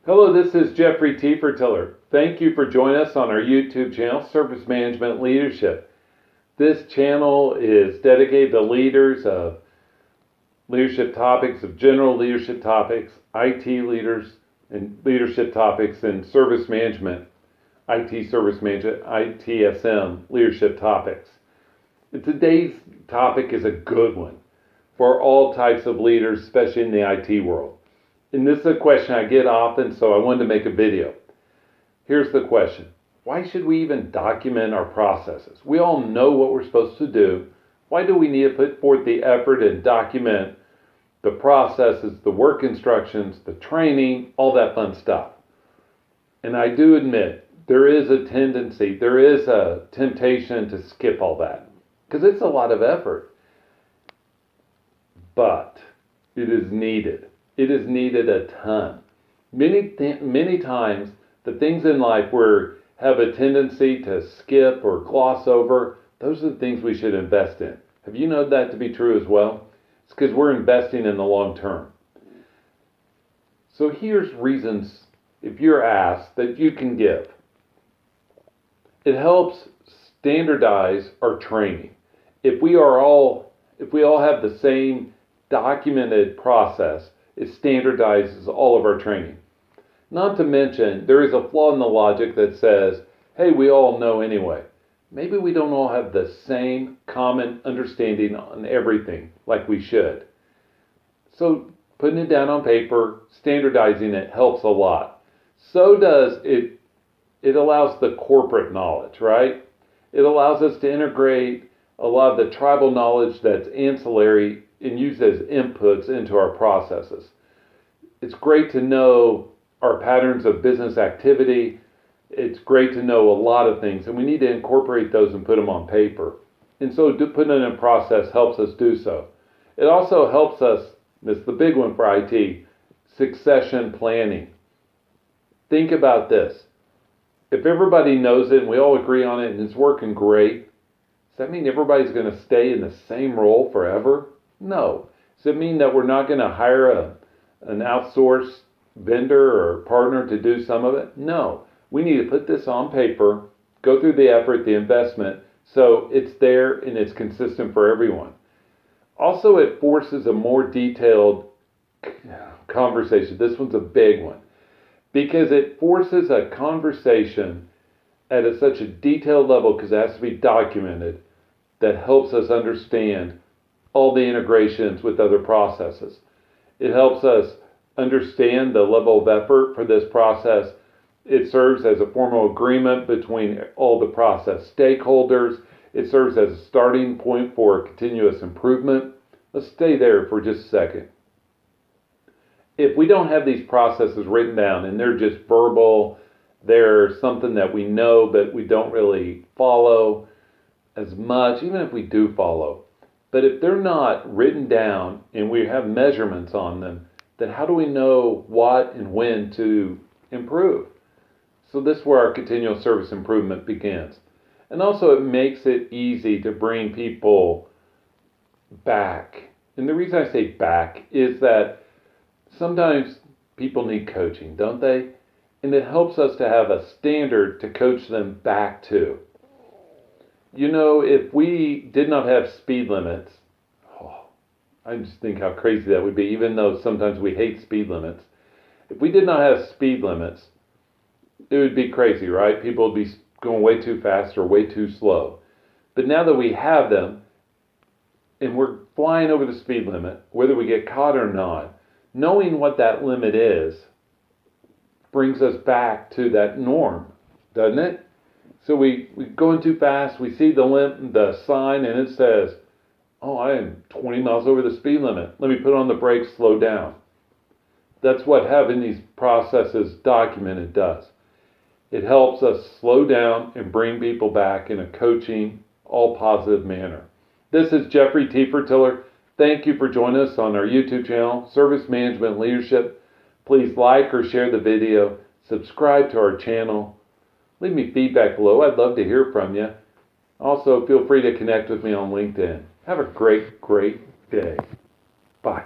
Hello, this is Jeffrey T. Fertiller. Thank you for joining us on our YouTube channel, Service Management Leadership. This channel is dedicated to leaders of leadership topics, of general leadership topics, IT leaders, and leadership topics in service management, IT service management, ITSM leadership topics. Today's topic is a good one for all types of leaders, especially in the IT world. And this is a question I get often, so I wanted to make a video. Here's the question. Why should we even document our processes? We all know what we're supposed to do. Why do we need to put forth the effort and document the processes, the work instructions, the training, all that fun stuff? And I do admit, there is a tendency, there is a temptation to skip all that, because it's a lot of effort. But it is needed. It is needed a ton. Many times, the things in life we have a tendency to skip or gloss over, those are the things we should invest in. Have you known that to be true as well? It's because we're investing in the long term. So here's reasons, if you're asked, that you can give. It helps standardize our training. If we all have the same documented process, it standardizes all of our training. Not to mention, there is a flaw in the logic that says, hey, we all know anyway. Maybe we don't all have the same common understanding on everything like we should. So putting it down on paper, standardizing it helps a lot. So does it allows the corporate knowledge, right? It allows us to integrate a lot of the tribal knowledge that's ancillary and use as inputs into our processes. It's great to know our patterns of business activity. It's great to know a lot of things, and we need to incorporate those and put them on paper. And so putting it in process helps us do so. It also helps us, this is the big one for IT, succession planning. Think about this. If everybody knows it and we all agree on it and it's working great, does that mean everybody's going to stay in the same role forever? No. Does it mean that we're not going to hire an outsourced vendor or partner to do some of it? No. We need to put this on paper, go through the effort, the investment, so it's there and it's consistent for everyone. Also, it forces a more detailed conversation. This one's a big one because it forces a conversation at such a detailed level, because it has to be documented, that helps us understand all the integrations with other processes. It helps us understand the level of effort for this process. It serves as a formal agreement between all the process stakeholders. It serves as a starting point for continuous improvement. Let's stay there for just a second. If we don't have these processes written down and they're just verbal, they're something that we know but we don't really follow as much, even if we do follow. But if they're not written down and we have measurements on them, then how do we know what and when to improve? So this is where our continual service improvement begins. And also it makes it easy to bring people back. And the reason I say back is that sometimes people need coaching, don't they? And it helps us to have a standard to coach them back to. You know, if we did not have speed limits, I just think how crazy that would be, even though sometimes we hate speed limits. If we did not have speed limits, it would be crazy, right? People would be going way too fast or way too slow. But now that we have them, and we're flying over the speed limit, whether we get caught or not, knowing what that limit is brings us back to that norm, doesn't it? So we going too fast, we see the sign and it says, oh, I am 20 miles over the speed limit. Let me put on the brakes, slow down. That's what having these processes documented does. It helps us slow down and bring people back in a coaching, all positive manner. This is Jeffrey T. Fertiller. Thank you for joining us on our YouTube channel, Service Management Leadership. Please like or share the video, subscribe to our channel. Leave me feedback below. I'd love to hear from you. Also, feel free to connect with me on LinkedIn. Have a great, great day. Bye.